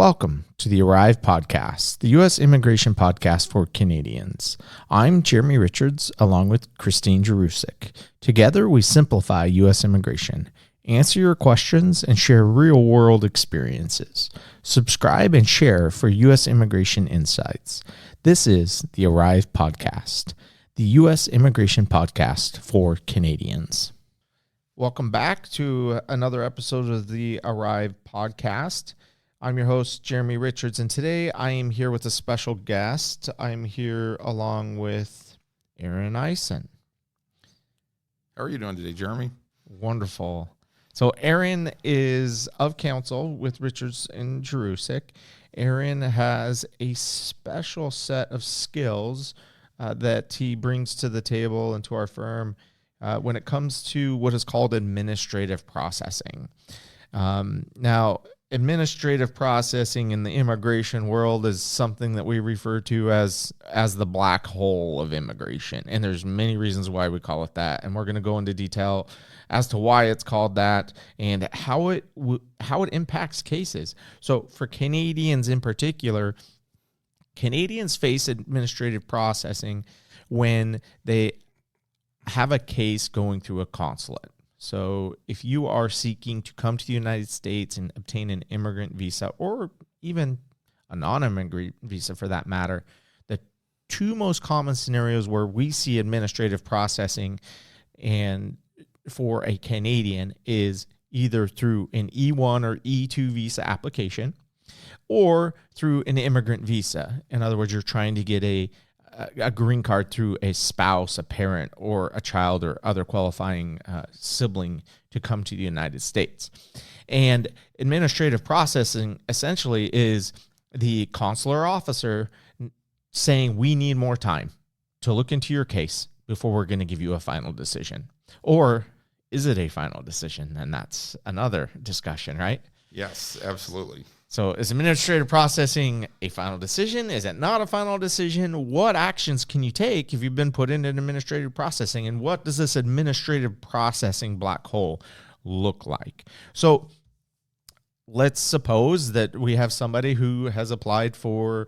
Welcome to the Arrive Podcast, the U.S. immigration podcast for Canadians. I'm Jeremy Richards, along with Christine Jerusik. Together, we simplify U.S. immigration, answer your questions, and share real-world experiences. Subscribe and share for U.S. immigration insights. This is the Arrive Podcast, the U.S. immigration podcast for Canadians. Welcome back to another episode of the Arrive Podcast. I'm your host, Jeremy Richards, and today I am here with a special guest. I'm here along with Aaron Eisen. How are you doing today, Jeremy? Wonderful. So Aaron is of counsel with Richards and Jerusik. Aaron has a special set of skills that he brings to the table and to our firm when it comes to what is called administrative processing. Now, administrative processing in the immigration world is something that we refer to as the black hole of immigration. And there's many reasons why we call it that. And we're going to go into detail as to why it's called that and how it impacts cases. So for Canadians in particular, Canadians face administrative processing when they have a case going through a consulate. So if you are seeking to come to the United States and obtain an immigrant visa or even a non-immigrant visa for that matter, the two most common scenarios where we see administrative processing and for a Canadian is either through an E1 or E2 visa application or through an immigrant visa. In other words, you're trying to get a green card through a spouse, a parent, or a child or other qualifying sibling to come to the United States. And administrative processing essentially is the consular officer saying, we need more time to look into your case before we're going to give you a final decision. Or is it a final decision? And that's another discussion, right? Yes, absolutely. So is administrative processing a final decision? Is it not a final decision? What actions can you take if you've been put into administrative processing? And what does this administrative processing black hole look like? So let's suppose that we have somebody who has applied for,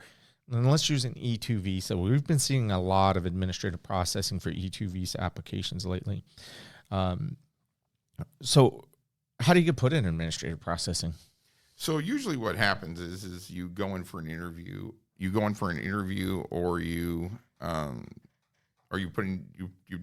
and let's use an E2 visa. We've been seeing a lot of administrative processing for E2 visa applications lately. So how do you get put in administrative processing? So usually what happens is you go in for an interview. You've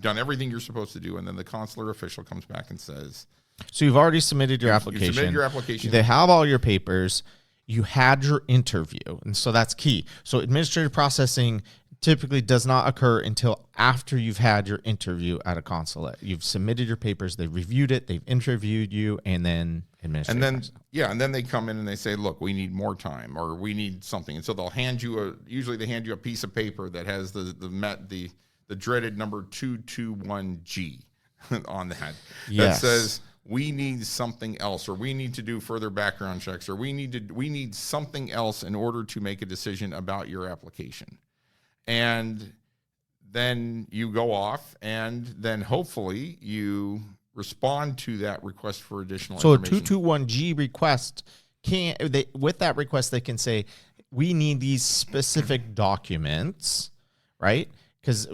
done everything you're supposed to do, and then the consular official comes back and says, so you've already submitted your application. You submitted your application. They have all your papers. You had your interview, and so that's key. So administrative processing typically does not occur until after you've had your interview at a consulate. You've submitted your papers, they've reviewed it, they've interviewed you, and then administrative processing. And then they come in and they say, look, we need more time, or we need something. And so they'll hand you a piece of paper that has the dreaded number 221G on that. Yes. That says we need something else, or we need to do further background checks, or we need something else in order to make a decision about your application. And then you go off, and then hopefully you respond to that request for additional information. So a 221G request with that request, they can say, we need these specific documents, right? Because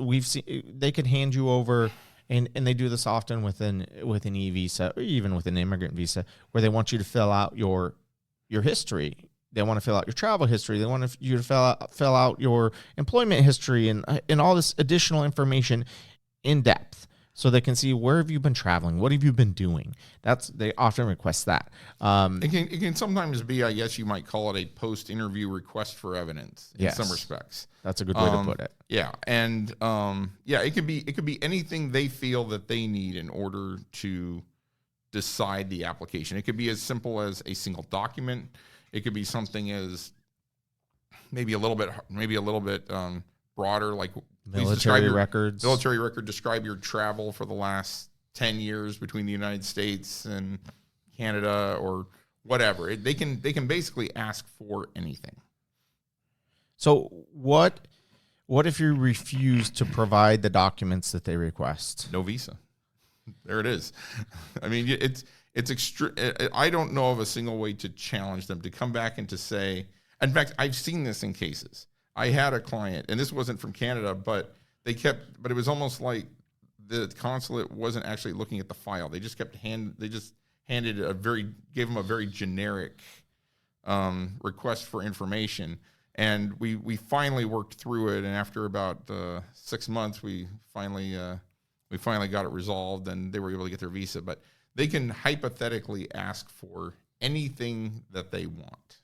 they could hand you over, and they do this often with an e-visa or even with an immigrant visa, where they want you to fill out your history. They want to fill out your travel history. They want you to fill out your employment history and all this additional information in depth, so they can see, where have you been traveling? What have you been doing? They often request that. It can sometimes be, I guess you might call it, a post-interview request for evidence in some respects. That's a good way to put it. Yeah, and it could be anything they feel that they need in order to decide the application. It could be as simple as a single document. It could be something as maybe a little bit broader, like military records. Military record. Describe your travel for the last 10 years between the United States and Canada, or whatever. They can basically ask for anything. So what if you refuse to provide the documents that they request? No visa. There it is. I mean, It's I don't know of a single way to challenge them to come back and to say. In fact, I've seen this in cases. I had a client, and this wasn't from Canada, but it was almost like the consulate wasn't actually looking at the file. They just gave them a very generic request for information. And we finally worked through it. And after about 6 months, we finally got it resolved, and they were able to get their visa. But they can hypothetically ask for anything that they want.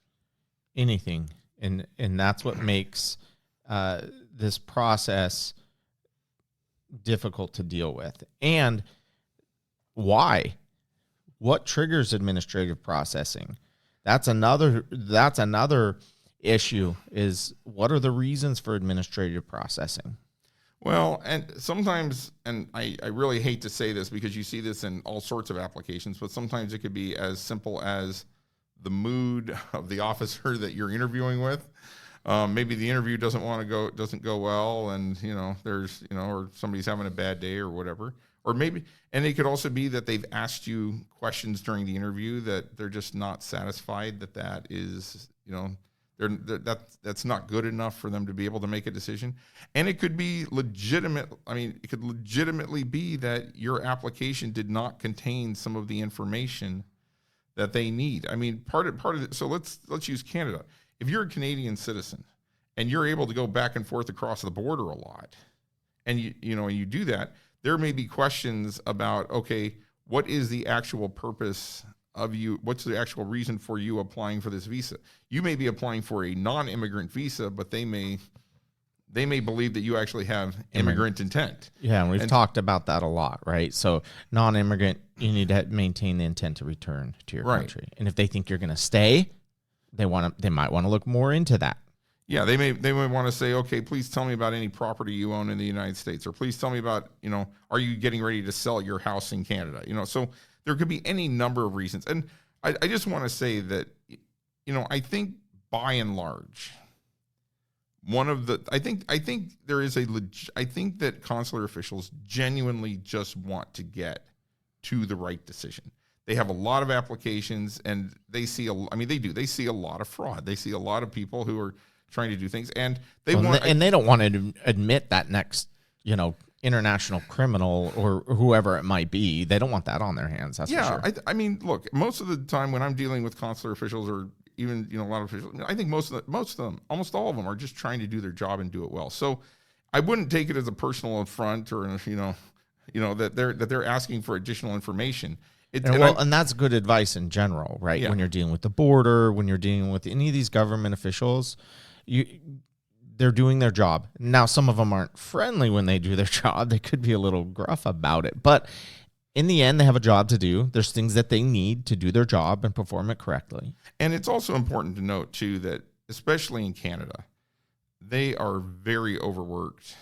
Anything. And that's what makes this process difficult to deal with. And why? What triggers administrative processing? That's another issue, is what are the reasons for administrative processing? Well, and sometimes, and I really hate to say this because you see this in all sorts of applications, but sometimes it could be as simple as the mood of the officer that you're interviewing with. Maybe the interview doesn't go well, and there's or somebody's having a bad day or whatever. Or maybe, and it could also be that they've asked you questions during the interview that they're just not satisfied that is, that's not good enough for them to be able to make a decision. And it could be legitimate. I mean, it could legitimately be that your application did not contain some of the information that they need. I mean, part of it. So let's use Canada. If you're a Canadian citizen and you're able to go back and forth across the border a lot, and you do that, there may be questions about, okay, what is the actual purpose of you? What's the actual reason for you applying for this visa? You may be applying for a non-immigrant visa, but they may believe that you actually have immigrant intent. Yeah, and we've talked about that a lot, right? So non-immigrant, you need to maintain the intent to return to your country. And if they think you're going to stay, they might want to look more into that. Yeah, they may want to say, okay, please tell me about any property you own in the United States, or please tell me about, are you getting ready to sell your house in Canada? So there could be any number of reasons. And I just want to say that, I think by and large, I think there is I think that consular officials genuinely just want to get to the right decision. They have a lot of applications, and they see they see a lot of fraud. They see a lot of people who are trying to do things, and they don't want to admit that next, international criminal or whoever it might be. They don't want that on their hands. That's for sure. I mean, look, most of the time when I'm dealing with consular officials, or even a lot of officials, I think most of them, almost all of them, are just trying to do their job and do it well. So I wouldn't take it as a personal affront, or that they're asking for additional information. And that's good advice in general, right? Yeah. When you're dealing with the border, when you're dealing with any of these government officials, they're doing their job. Now, some of them aren't friendly when they do their job. They could be a little gruff about it. But in the end, they have a job to do. There's things that they need to do their job and perform it correctly. And it's also important to note, too, that especially in Canada, they are very overworked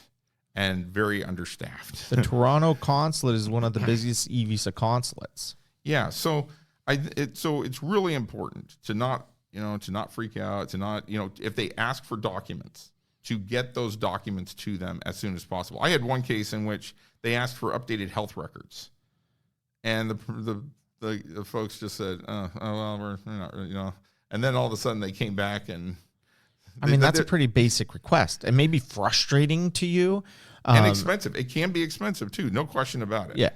and very understaffed. The Toronto consulate is one of the busiest e-visa consulates. Yeah, so it's really important to not freak out, to not, if they ask for documents, to get those documents to them as soon as possible. I had one case in which they asked for updated health records, and the folks just said, well, we're not, and then all of a sudden they came back and. That's a pretty basic request. It may be frustrating to you. And expensive. It can be expensive too. No question about it. Yeah.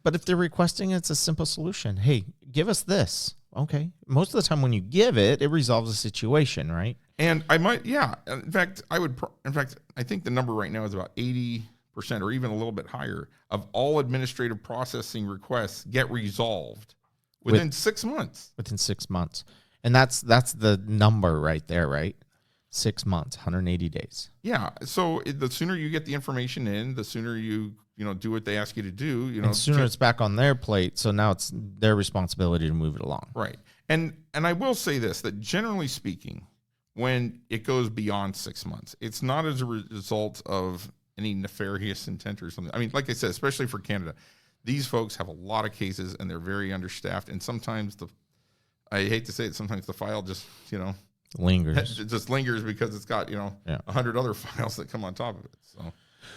But if they're requesting, it's a simple solution. Hey, give us this. Okay. Most of the time when you give it, it resolves the situation, right? And in fact, I think the number right now is about 80% or even a little bit higher of all administrative processing requests get resolved within 6 months. Within 6 months. And that's the number right there, right? 6 months, 180 days. Yeah. So the sooner you get the information in, the sooner you do what they ask you to do. And sooner it's back on their plate. So now it's their responsibility to move it along. Right. And I will say this, that generally speaking, when it goes beyond 6 months, it's not as a result of any nefarious intent or something. I mean, like I said, especially for Canada, these folks have a lot of cases and they're very understaffed. And sometimes I hate to say it, sometimes the file just, lingers. It just lingers because it's got, 100 other files that come on top of it. So,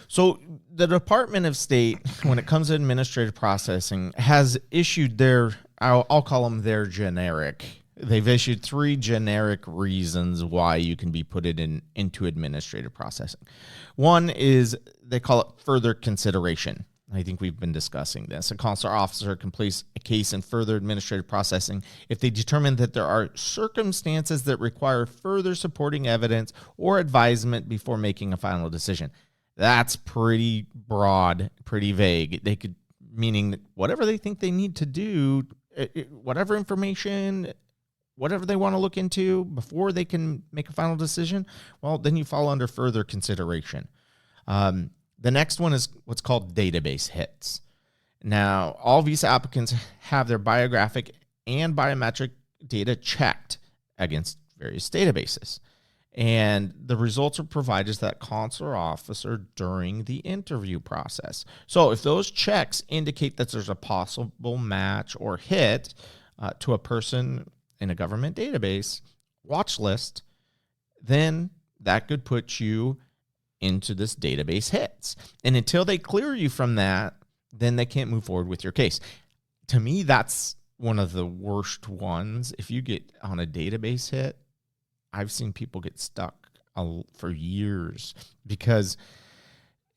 So the Department of State, when it comes to administrative processing, has issued I'll call them their generic. They've issued 3 generic reasons why you can be put into administrative processing. One is they call it further consideration. I think we've been discussing this. A consular officer can place a case in further administrative processing if they determine that there are circumstances that require further supporting evidence or advisement before making a final decision. That's pretty broad, pretty vague. They could, meaning that whatever they think they need to do, whatever information, whatever they want to look into before they can make a final decision, well, then you fall under further consideration. The next one is what's called database hits. Now, all visa applicants have their biographic and biometric data checked against various databases. And the results are provided to that consular officer during the interview process. So if those checks indicate that there's a possible match or hit to a person in a government database watch list, then that could put you into this database hits. And until they clear you from that, then they can't move forward with your case. To me, that's one of the worst ones. If you get on a database hit, I've seen people get stuck for years because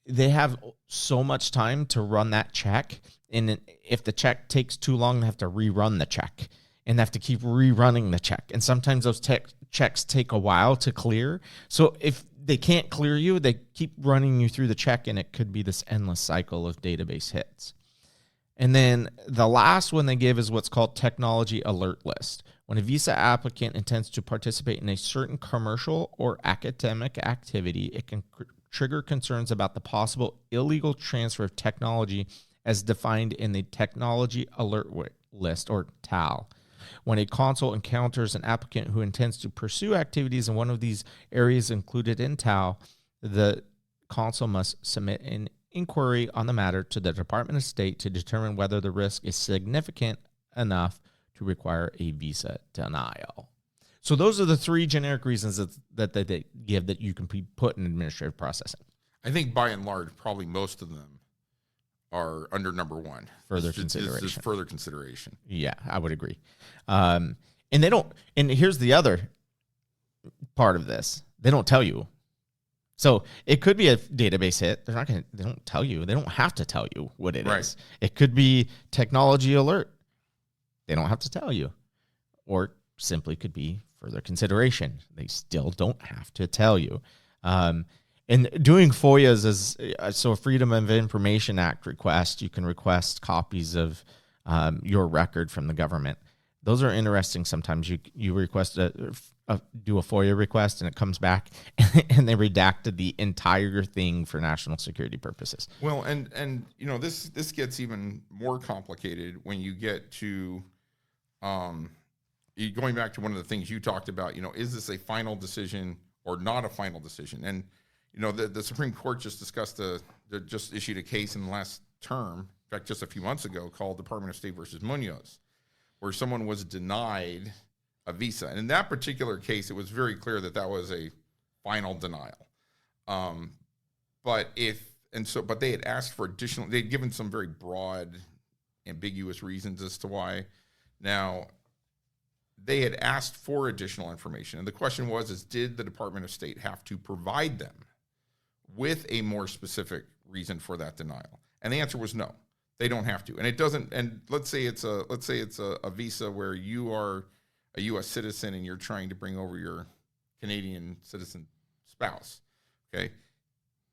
they have so much time to run that check. And if the check takes too long, they have to rerun the check and they have to keep rerunning the check. And sometimes those checks take a while to clear. So if they can't clear you, they keep running you through the check, and it could be this endless cycle of database hits. And then the last one they give is what's called technology alert list. When a visa applicant intends to participate in a certain commercial or academic activity, it can trigger concerns about the possible illegal transfer of technology as defined in the technology alert list, or TAL. When a consul encounters an applicant who intends to pursue activities in one of these areas included in TAL, the consul must submit an inquiry on the matter to the Department of State to determine whether the risk is significant enough to require a visa denial. So those are the 3 generic reasons that they give that you can be put in administrative processing. I think by and large, probably most of them are under number 1. Further consideration. This is further consideration. Yeah, I would agree. And they don't. And here's the other part of this: they don't tell you. So it could be a database hit. They're not going. They don't tell you. They don't have to tell you what it is. It could be technology alert. They don't have to tell you, or simply could be further consideration. They still don't have to tell you. And doing FOIAs is so a Freedom of Information Act request. You can request copies of your record from the government. Those are interesting. Sometimes you request do a FOIA request and it comes back and they redacted the entire thing for national security purposes. Well, and you know this gets even more complicated when you get to going back to one of the things you talked about. You know, is this a final decision or not a final decision? And you know, the Supreme Court just just issued a case in the last term, in fact, just a few months ago, called Department of State versus Munoz, where someone was denied a visa. And in that particular case, it was very clear that that was a final denial. But they had asked for additional, they'd given some very broad, ambiguous reasons as to why. Now, they had asked for additional information. And the question was, did the Department of State have to provide them with a more specific reason for that denial? And the answer was no, they don't have to. And it doesn't. And let's say it's a visa where you are a U.S. citizen and you're trying to bring over your Canadian citizen spouse. Okay,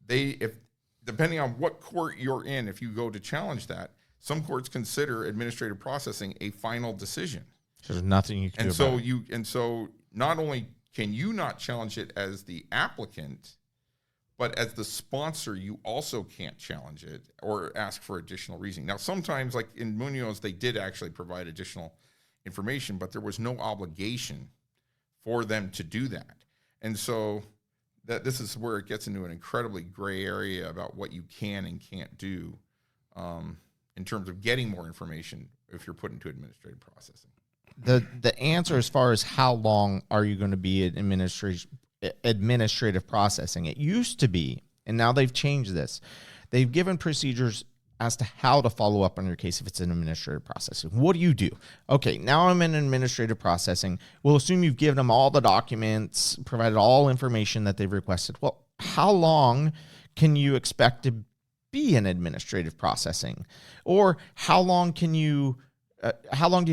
if depending on what court you're in, if you go to challenge that, some courts consider administrative processing a final decision. There's nothing you can do about it. And so not only can you not challenge it as the applicant, but as the sponsor, you also can't challenge it or ask for additional reasoning. Now, sometimes, like in Munoz, they did actually provide additional information, but there was no obligation for them to do that. And so this is where it gets into an incredibly gray area about what you can and can't do in terms of getting more information if you're put into administrative processing. The answer as far as how long are you going to be in administrative processing, it used to be And now they've changed this. They've given procedures as to how to follow up on your case if it's an administrative processing. What do you do? Okay, now I'm in administrative processing. We'll assume you've given them all the documents, provided all information that they've requested. Well, how long can you expect to be in administrative processing? Or how long do you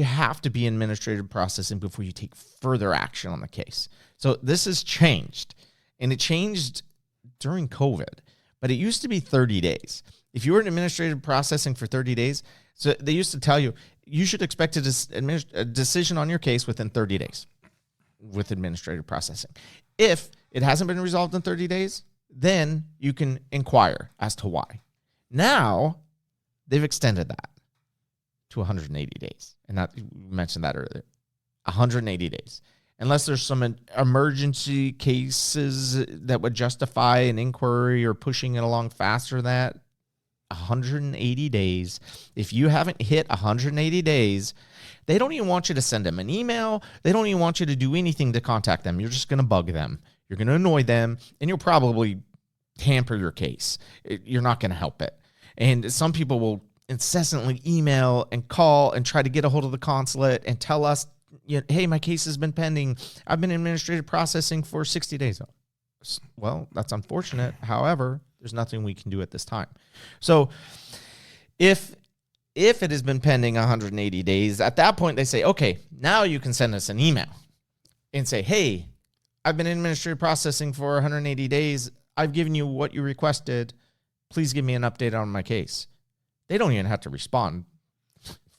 have to be in administrative processing before you take further action on the case? So this has changed, and it changed during COVID, but it used to be 30 days. If you were in administrative processing for 30 days, so they used to tell you, you should expect a decision on your case within 30 days with administrative processing. If it hasn't been resolved in 30 days, then you can inquire as to why. Now, they've extended that to 180 days. And that, you mentioned that earlier. 180 days. Unless there's some emergency cases that would justify an inquiry or pushing it along faster than that, 180 days. If you haven't hit 180 days, they don't even want you to send them an email. They don't even want you to do anything to contact them. You're just going to bug them. You're going to annoy them, and you'll probably hamper your case. You're not going to help it. And some people will incessantly email and call and try to get a hold of the consulate and tell us, hey, my case has been pending. I've been in administrative processing for 60 days. Well, that's unfortunate. However, there's nothing we can do at this time. So if it has been pending 180 days, at that point they say, okay, now you can send us an email and say, hey, I've been in administrative processing for 180 days. I've given you what you requested. Please give me an update on my case. They don't even have to respond,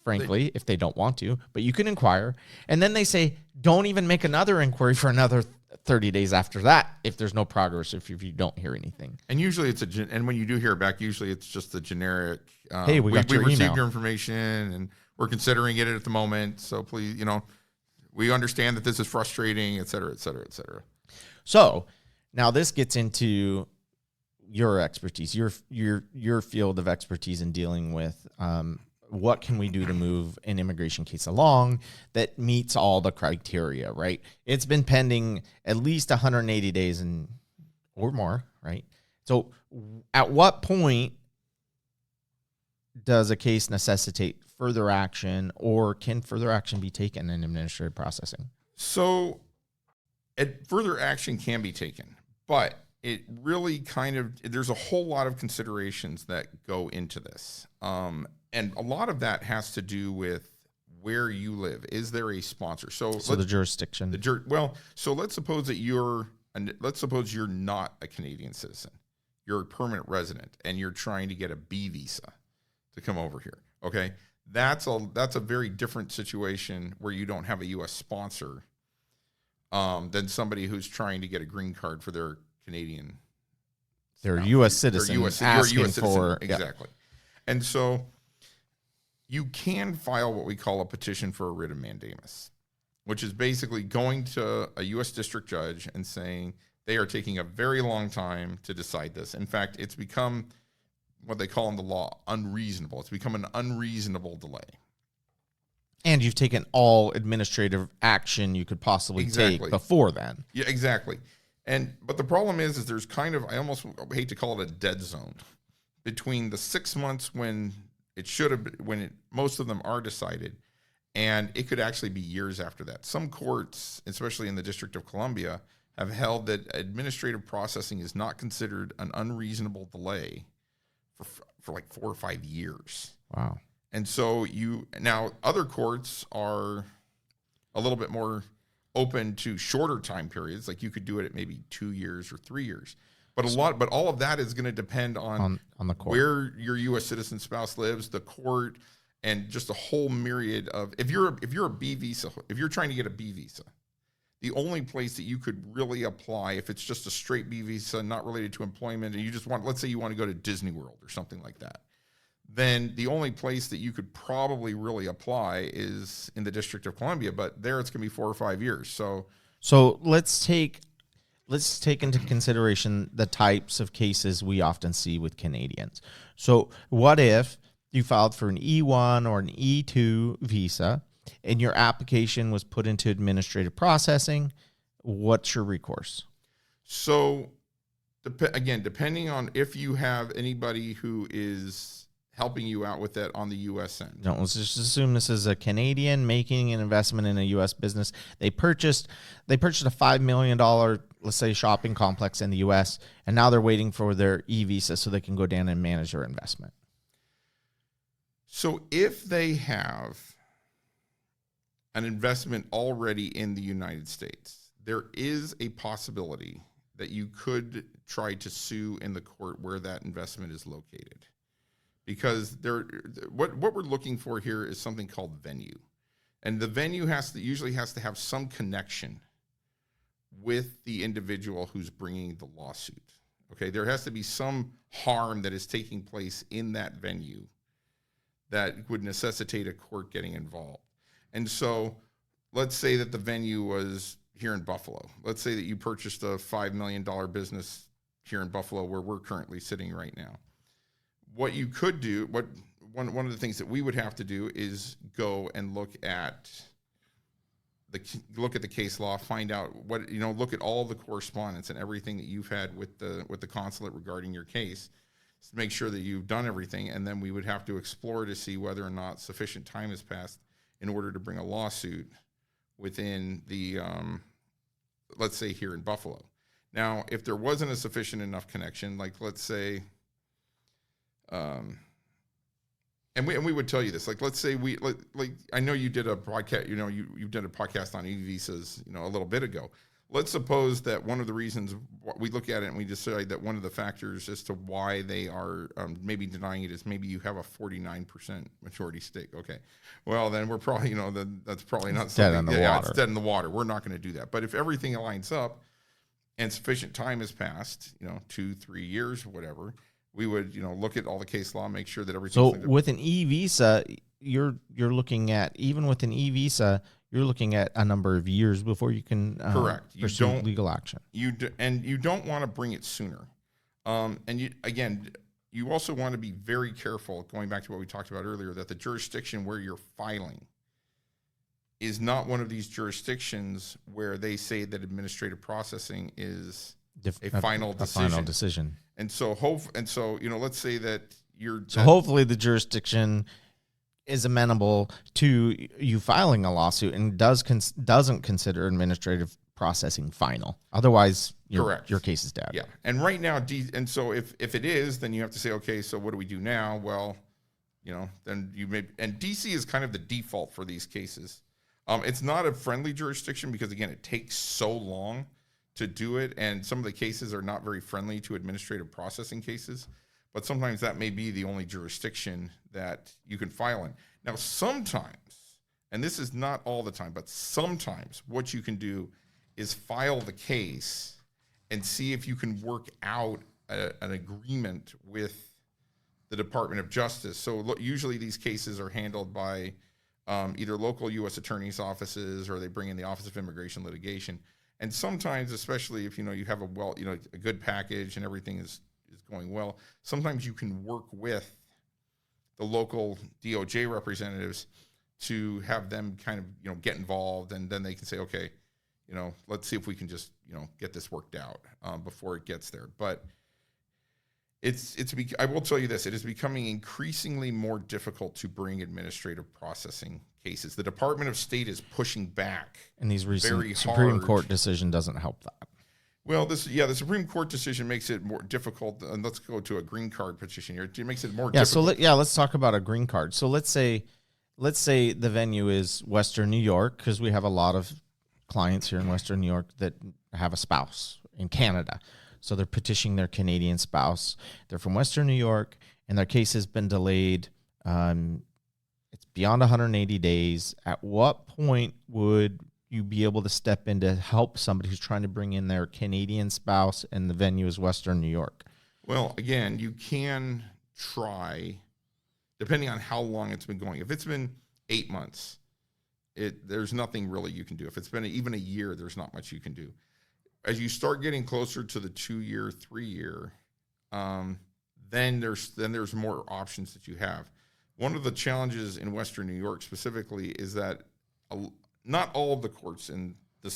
frankly, if they don't want to, but you can inquire. And then they say, don't even make another inquiry for another 30 days after that if there's no progress, if you don't hear anything. And usually and when you do hear back, usually it's just the generic, hey, we received your information and we're considering it at the moment. So please, we understand that this is frustrating, et cetera, et cetera, et cetera. So now this gets into your expertise, your field of expertise in dealing with what can we do to move an immigration case along that meets all the criteria, right? It's been pending at least 180 days or more, right? So at what point does a case necessitate further action, or can further action be taken in administrative processing? So further action can be taken, but it really there's a whole lot of considerations that go into this. And a lot of that has to do with where you live. Is there a sponsor? So the jurisdiction. So let's suppose that you're not a Canadian citizen. You're a permanent resident, and you're trying to get a B visa to come over here. Okay, that's a very different situation where you don't have a U.S. sponsor than somebody who's trying to get a green card for their Canadian. They're a U.S. citizen. You're a US citizen. For exactly, and so you can file what we call a petition for a writ of mandamus, which is basically going to a U.S. district judge and saying they are taking a very long time to decide this. In fact, it's become what they call in the law unreasonable. It's become an unreasonable delay. And you've taken all administrative action you could possibly take before then. Yeah, exactly. But the problem is there's I almost hate to call it a dead zone between the 6 months when it should have been, most of them are decided, and it could actually be years after that. Some courts, especially in the District of Columbia, have held that administrative processing is not considered an unreasonable delay for like 4 or 5 years. Wow. And so now other courts are a little bit more open to shorter time periods. Like you could do it at maybe 2 years or 3 years. But all of that is going to depend on the court, where your U.S. citizen spouse lives, the court, and just a whole myriad of. If you're a B visa, if you're trying to get a B visa, the only place that you could really apply, if it's just a straight B visa, not related to employment, and you just let's say you want to go to Disney World or something like that, then the only place that you could probably really apply is in the District of Columbia. But there, it's going to be 4 or 5 years. So let's take into consideration the types of cases we often see with Canadians. So what if you filed for an E1 or an E2 visa and your application was put into administrative processing? What's your recourse? So again, depending on if you have anybody who is helping you out with that on the U.S. end. No, let's just assume this is a Canadian making an investment in a U.S. business. They purchased a $5 million, let's say, shopping complex in the U.S., and now they're waiting for their e-visa so they can go down and manage their investment. So if they have an investment already in the United States, there is a possibility that you could try to sue in the court where that investment is located. Because what we're looking for here is something called venue. And the venue usually has to have some connection with the individual who's bringing the lawsuit. Okay, there has to be some harm that is taking place in that venue that would necessitate a court getting involved. And so let's say that the venue was here in Buffalo. Let's say that you purchased a $5 million business here in Buffalo where we're currently sitting right now. What you could do, one of the things that we would have to do is go and look at the case law, find out look at all the correspondence and everything that you've had with the consulate regarding your case, to make sure that you've done everything, and then we would have to explore to see whether or not sufficient time has passed in order to bring a lawsuit within the, let's say here in Buffalo. Now, if there wasn't a sufficient enough connection, like let's say, and we would tell you this, like let's say I know you did a podcast, you did a podcast on e-visas, a little bit ago. Let's suppose that one of the reasons we look at it and we decide that one of the factors as to why they are maybe denying it is maybe you have a 49% majority stake. Okay, well then we're probably that's probably not something. Dead in the water. It's dead in the water. We're not going to do that. But if everything lines up and sufficient time has passed, 2-3 years, whatever, we would look at all the case law, make sure that everything. So with an e-visa, you're looking at, even with an e-visa, you're looking at a number of years before you can pursue legal action. You don't want to bring it sooner. You also want to be very careful, going back to what we talked about earlier, that the jurisdiction where you're filing is not one of these jurisdictions where they say that administrative processing is a final decision. And so let's say that hopefully the jurisdiction is amenable to you filing a lawsuit and doesn't consider administrative processing final. Otherwise, your case is dead. Yeah. And right now, and so if it is, then you have to say, okay, so what do we do now? Well, then and DC is kind of the default for these cases. It's not a friendly jurisdiction because, again, it takes so long to do it, and some of the cases are not very friendly to administrative processing cases. But sometimes that may be the only jurisdiction that you can file in. Now, sometimes, and this is not all the time, but sometimes what you can do is file the case and see if you can work out an agreement with the Department of Justice. So usually these cases are handled by either local U.S. attorney's offices, or they bring in the Office of Immigration Litigation. And sometimes, especially if you have a good package and everything is going well, sometimes you can work with the local DOJ representatives to have them kind of get involved, and then they can say, okay, let's see if we can just get this worked out before it gets there. But I will tell you this: it is becoming increasingly more difficult to bring administrative processing cases. The Department of State is pushing back, and these recent Supreme Court decision doesn't help that. Well, the Supreme Court decision makes it more difficult. And let's go to a green card petition here. It makes it more difficult. Let's talk about a green card. So let's say the venue is Western New York, because we have a lot of clients here in Western New York that have a spouse in Canada. So they're petitioning their Canadian spouse. They're from Western New York, and their case has been delayed. It's beyond 180 days. At what point would you be able to step in to help somebody who's trying to bring in their Canadian spouse and the venue is Western New York? Well, again, you can try, depending on how long it's been going. If it's been 8 months, there's nothing really you can do. If it's been even a year, there's not much you can do. As you start getting closer to the 2-year, 3-year, then there's more options that you have. One of the challenges in Western New York specifically is that not all of the courts in the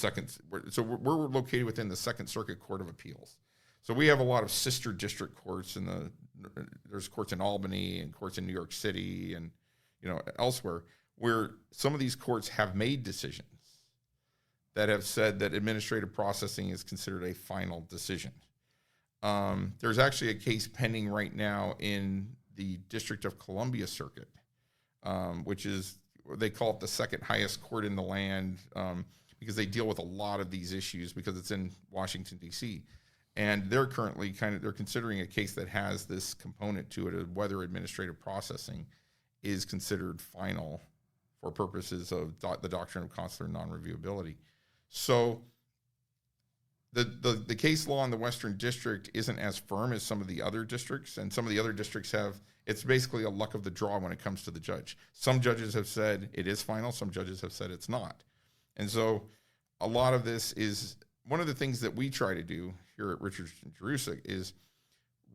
so we're located within the Second Circuit Court of Appeals. So we have a lot of sister district courts there's courts in Albany and courts in New York City and, elsewhere, where some of these courts have made decisions that have said that administrative processing is considered a final decision. There's actually a case pending right now in the District of Columbia Circuit, which is, they call it the second highest court in the land, because they deal with a lot of these issues because it's in Washington, D.C. And they're currently they're considering a case that has this component to it of whether administrative processing is considered final for purposes of the doctrine of consular non-reviewability. So the case law in the Western District isn't as firm as some of the other districts, and some of the other districts it's basically a luck of the draw when it comes to the judge. Some judges have said it is final, some judges have said it's not. And so a lot of this is, one of the things that we try to do here at Richards and Jerusik is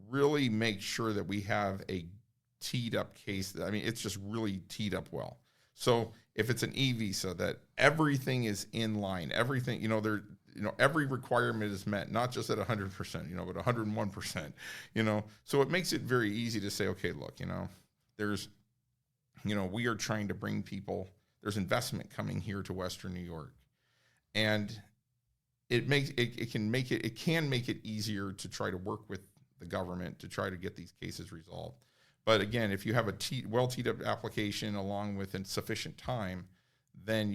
really make sure that we have a teed up case. It's just really teed up well. So if it's an e-visa, that everything is in line, everything, every requirement is met, not just at 100%, but 101%, so it makes it very easy to say, okay, look, there's, we are trying to bring people, there's investment coming here to Western New York, and it can make it easier to try to work with the government to try to get these cases resolved. But again, if you have a well teed up application along with sufficient time, then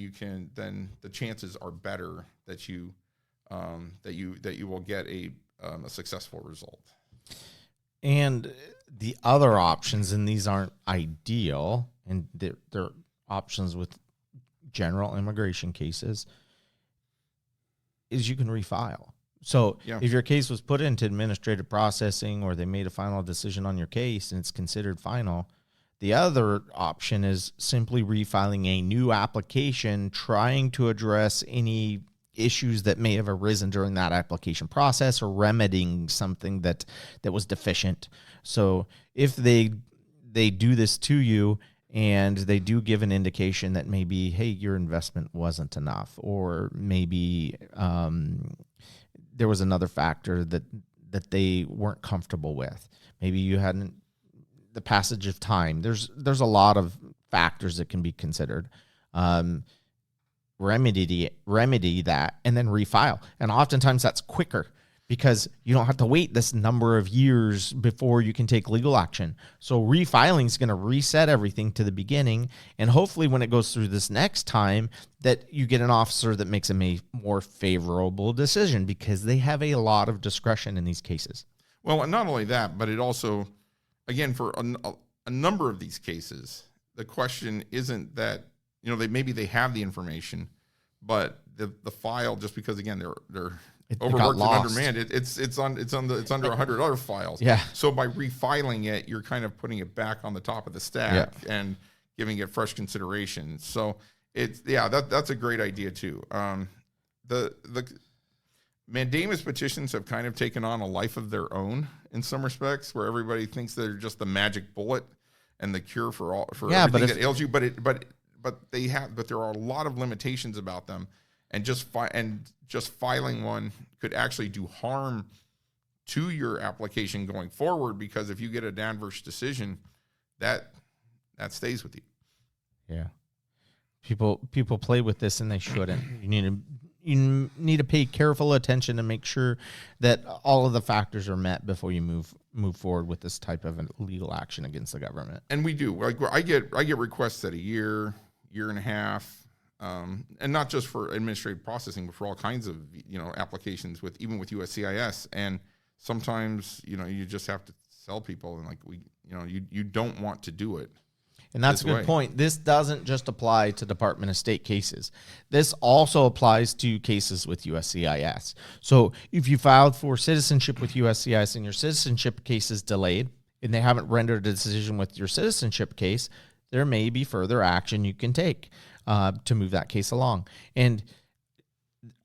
the chances are better that you will get a successful result. And the other options, and these aren't ideal, and they're options with general immigration cases, is you can refile. So if your case was put into administrative processing or they made a final decision on your case and it's considered final, the other option is simply refiling a new application, trying to address any issues that may have arisen during that application process or remedying something that was deficient. So if they do this to you and they do give an indication that maybe, hey, your investment wasn't enough, or maybe there was another factor that they weren't comfortable with. Maybe you hadn't, the passage of time. There's a lot of factors that can be considered. Remedy that and then refile. And oftentimes that's quicker because you don't have to wait this number of years before you can take legal action. So refiling is going to reset everything to the beginning. And hopefully when it goes through this next time that you get an officer that makes a more favorable decision, because they have a lot of discretion in these cases. Well, and not only that, but it also, again, for a number of these cases, the question isn't that, maybe they have the information, but the file, just because, again, they're overworked and undermanned, it's under 100 other files. Yeah. So by refiling it, you're kind of putting it back on the top of the stack and giving it fresh consideration. So that's a great idea too. The mandamus petitions have kind of taken on a life of their own in some respects, where everybody thinks they're just the magic bullet and the cure for everything that ails you. But there are a lot of limitations about them. And just filing one could actually do harm to your application going forward, because if you get an adverse decision, that stays with you. Yeah, people play with this and they shouldn't. You need to pay careful attention to make sure that all of the factors are met before you move forward with this type of legal action against the government. And we do. Like, I get requests at a year and a half. And not just for administrative processing, but for all kinds of applications even with USCIS. And sometimes you just have to tell people, and you don't want to do it. And that's a good point. This doesn't just apply to Department of State cases. This also applies to cases with USCIS. So if you filed for citizenship with USCIS and your citizenship case is delayed and they haven't rendered a decision with your citizenship case, there may be further action you can take to move that case along. And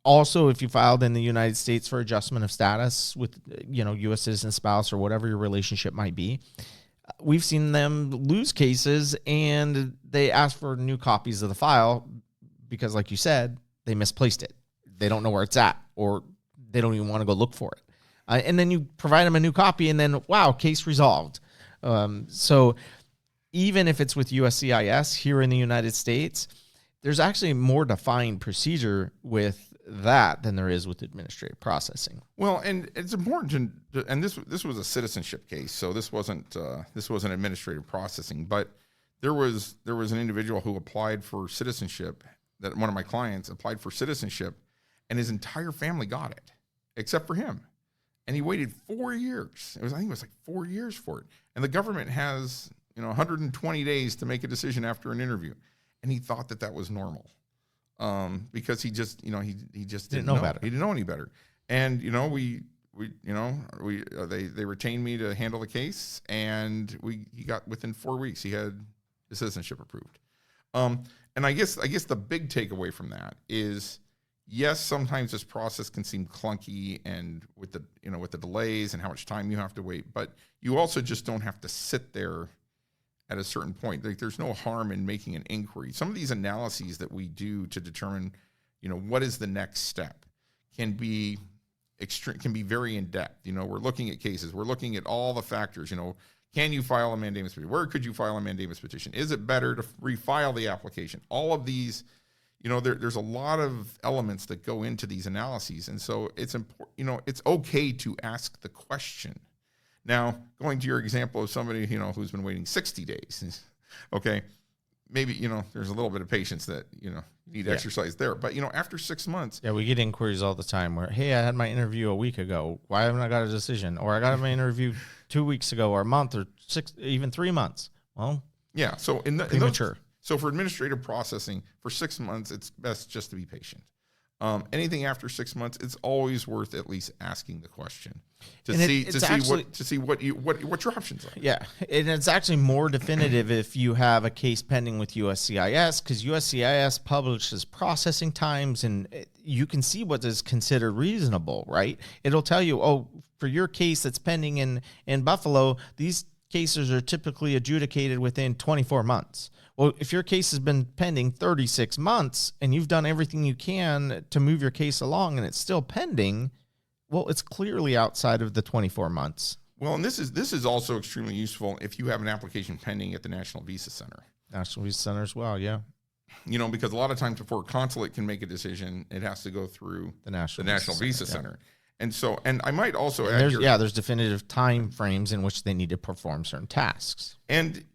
also, if you filed in the United States for adjustment of status with, U.S. citizen spouse or whatever your relationship might be, we've seen them lose cases and they ask for new copies of the file because, like you said, they misplaced it. They don't know where it's at, or they don't even want to go look for it. And then you provide them a new copy, and then, wow, case resolved. So even if it's with USCIS here in the United States, there's actually a more defined procedure with that than there is with administrative processing. Well, and it's important to, and this was a citizenship case, so this wasn't administrative processing, but there was an individual who applied for citizenship, that one of my clients applied for citizenship, and his entire family got it, except for him. And he waited 4 years. I think it was like 4 years for it. And the government has, 120 days to make a decision after an interview. And he thought that was normal, because he just, he just didn't know better. He didn't know any better. And they retained me to handle the case, and he got, within 4 weeks, he had his citizenship approved. And I guess the big takeaway from that is, yes, sometimes this process can seem clunky, and with the delays and how much time you have to wait, but you also just don't have to sit there at a certain point. Like, there's no harm in making an inquiry. Some of these analyses that we do to determine, what is the next step, can be very in depth. We're looking at cases, we're looking at all the factors. Can you file a mandamus petition? Where could you file a mandamus petition? Is it better to refile the application? All of these, there's a lot of elements that go into these analyses. And so it's important, it's okay to ask the question. Now, going to your example of somebody, who's been waiting 60 days, okay, maybe, there's a little bit of patience that, you need to exercise there. But, after 6 months. Yeah, we get inquiries all the time where, hey, I had my interview a week ago. Why haven't I got a decision? Or I got my interview 2 weeks ago, or a month, or 6, even 3 months. Well, yeah. So premature. So for administrative processing, for 6 months, it's best just to be patient. Anything after 6 months, it's always worth at least asking the question to see what your options are. Yeah, and it's actually more definitive if you have a case pending with USCIS, because USCIS publishes processing times, and you can see what is considered reasonable, right? It'll tell you, oh, for your case that's pending in Buffalo, these cases are typically adjudicated within 24 months. Well, if your case has been pending 36 months and you've done everything you can to move your case along and it's still pending, well, it's clearly outside of the 24 months. Well, and this is also extremely useful if you have an application pending at the National Visa Center. National Visa Center as well, yeah. Because a lot of times before a consulate can make a decision, it has to go through the National Visa Center. And so, and I might also add there's definitive time frames in which they need to perform certain tasks. And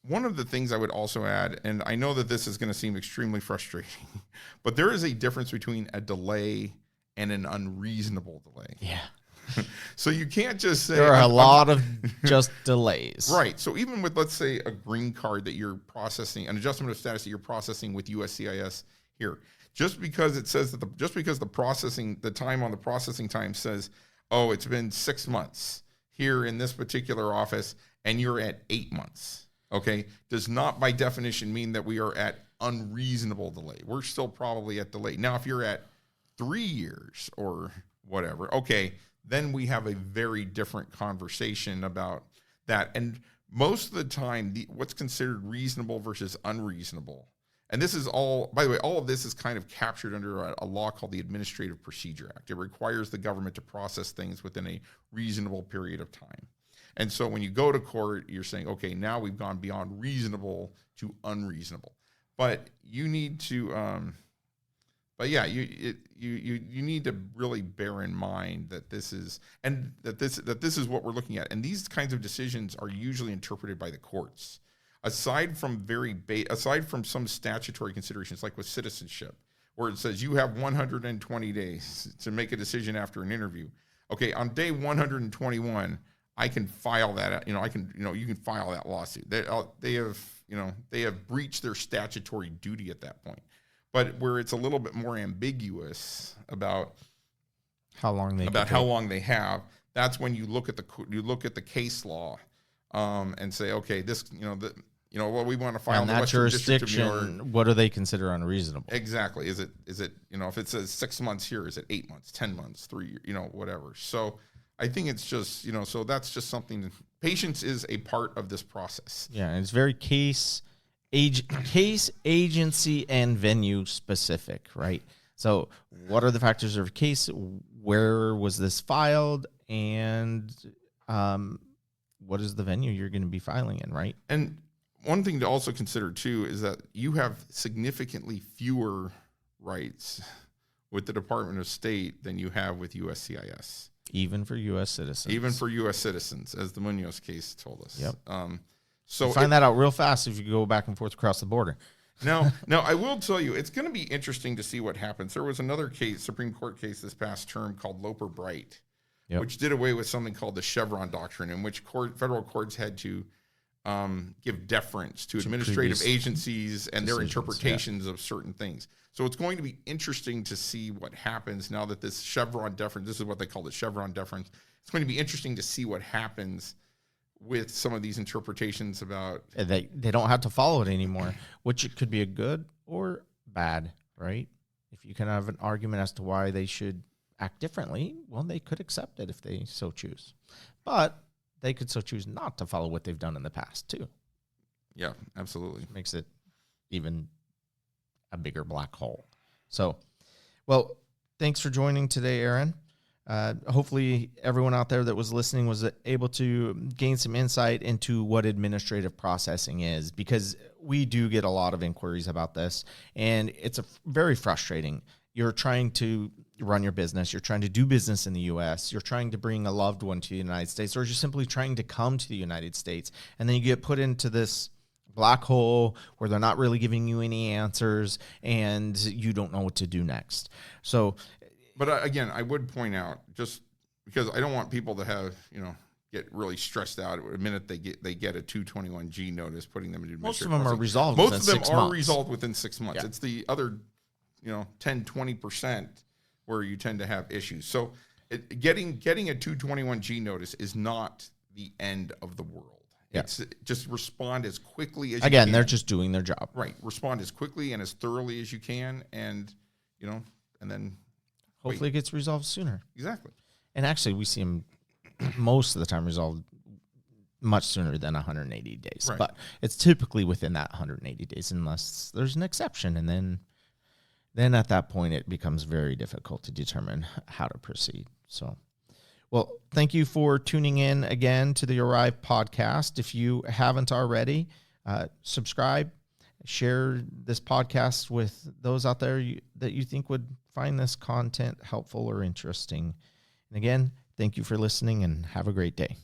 one of the things I would also add, and I know that this is going to seem extremely frustrating, but there is a difference between a delay and an unreasonable delay. Yeah. So you can't just say... There are a lot of just delays. Right. So even with, let's say, a green card that you're processing, an adjustment of status that you're processing with USCIS here, just because it says that the time on the processing time says, oh, it's been 6 months here in this particular office, and you're at 8 months. Okay, does not by definition mean that we are at unreasonable delay. We're still probably at delay. Now, if you're at 3 years or whatever, okay, then we have a very different conversation about that. And most of the time, what's considered reasonable versus unreasonable, and this is all, by the way, all of this is kind of captured under a law called the Administrative Procedure Act. It requires the government to process things within a reasonable period of time. And so when you go to court, you're saying, okay, now we've gone beyond reasonable to unreasonable. But you need to, you need to really bear in mind that this is what we're looking at. And these kinds of decisions are usually interpreted by the courts. Aside from some statutory considerations, like with citizenship, where it says you have 120 days to make a decision after an interview. Okay, on day 121. I can file that. You can file that lawsuit. They have breached their statutory duty at that point. But where it's a little bit more ambiguous about how long they have, that's when you look at the case law, and say, okay, this, well, we want to file in the Western District of New York. What do they consider unreasonable? Exactly. Is it if it says 6 months here, is it 8 months, 10 months, 3 years, whatever. So I think it's just, so that's just something. Patience is a part of this process. Yeah, and it's very case, agency, and venue specific, right? So what are the factors of case? where was this filed, and what is the venue you're going to be filing in, right? And one thing to also consider too is that you have significantly fewer rights with the Department of State than you have with USCIS. Even for U.S. citizens. Even for U.S. citizens, as the Munoz case told us. Yep. So you find that out real fast if you go back and forth across the border. Now, I will tell you, it's going to be interesting to see what happens. There was another case, Supreme Court case this past term called Loper-Bright, which did away with something called the Chevron doctrine, in which federal courts had to give deference to administrative agencies and their interpretations of certain things. So it's going to be interesting to see what happens now that this Chevron deference, this is what they call the Chevron deference. It's going to be interesting to see what happens with some of these interpretations about... They don't have to follow it anymore, which it could be a good or bad, right? If you can have an argument as to why they should act differently, well, they could accept it if they so choose. But they could so choose not to follow what they've done in the past, too. Yeah, absolutely. Makes it even a bigger black hole. So, well, thanks for joining today, Aaron. Hopefully everyone out there that was listening was able to gain some insight into what administrative processing is, because we do get a lot of inquiries about this, and it's very frustrating. You're trying to run your business. You're trying to do business in the U.S. You're trying to bring a loved one to the United States, or just simply trying to come to the United States. And then you get put into this black hole where they're not really giving you any answers, and you don't know what to do next. So, but again, I would point out, just because I don't want people to have, get really stressed out the minute they get a 221G notice putting them in administrative most of them are resolved. Most of them are resolved within 6 months. Yeah. It's the other, 10-20% where you tend to have issues. So getting a 221G notice is not the end of the world. Yeah. It's just respond as quickly as you can. Again, they're just doing their job. Right. Respond as quickly and as thoroughly as you can, and and then hopefully it gets resolved sooner. Exactly. And actually, we see them most of the time resolved much sooner than 180 days. Right. But it's typically within that 180 days, unless there's an exception. And then at that point, it becomes very difficult to determine how to proceed. So, well, thank you for tuning in again to the Arrive podcast. If you haven't already, subscribe, share this podcast with those out there that you think would find this content helpful or interesting. And again, thank you for listening, and have a great day.